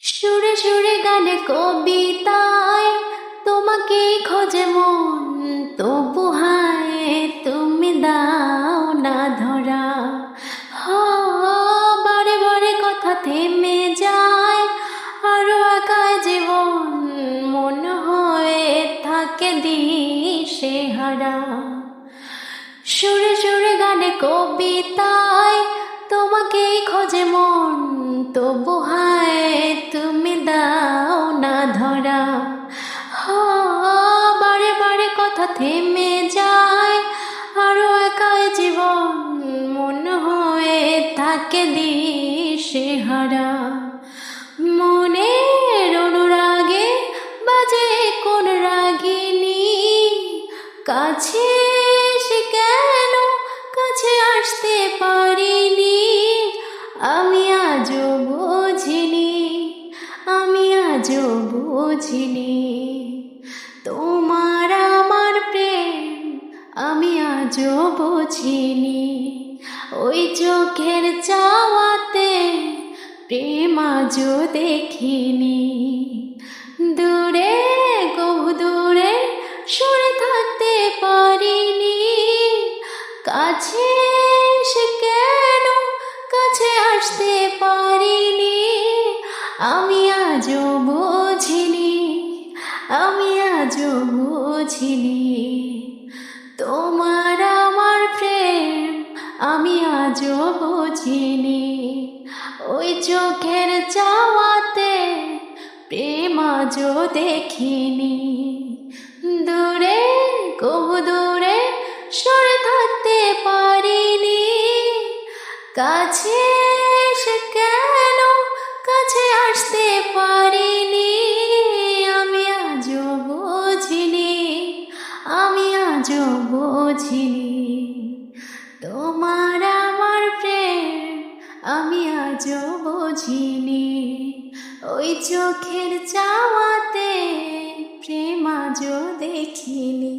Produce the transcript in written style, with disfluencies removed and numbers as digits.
সুরে সুরে গানে কবিতায় তোমাকেই খোঁজে মন, তবু হায় তুমি দাও না ধরা। বারে বারে কথা থেমে যায়, আরো একাই জীবন মন হয়ে থাকে দিশেহারা। সুরে সুরে গানে কবিতায় তোমাকেই খোঁজে মন, তবু হায় তুমি দাও না ধরা। বারে বারে কথা থেমে যায়, আরো একাই জীবন মন হয়ে থাকে দিশেহারা। মনের অনুরাগে বাজে কোন রাগিনী, কাছে সে কেন কাছে আসতে পারিনি। আমি আজও বুঝিনি, আমি আজও বুঝিনি তোমার আমার প্রেম, আমি আজও বুঝিনি। ওই চোখের চাওয়াতে প্রেম আজও দেখিনি। দূরে বহু দূরে সরে থাকতে পারিনি, কাছে সে কেন কাছে আসতে পারিনি। আমি আজও বুঝিনি, আমি আজও বুঝিনি তোমার আমার প্রেম, আমি আজও বুঝিনি। ওই চোখের চাওয়াতে প্রেম আজও দেখিনি। দূরে বহু দূরে সরে থাকতে পারিনি, কাছে সে কেন কাছে আসতে পারিনি। আমি আজও বুঝিনি, আমি আজও বুঝিনি তোমার আমার প্রেম, আমি আজও বুঝিনি। ওই চোখের চাওয়াতে প্রেম আজও দেখিনি।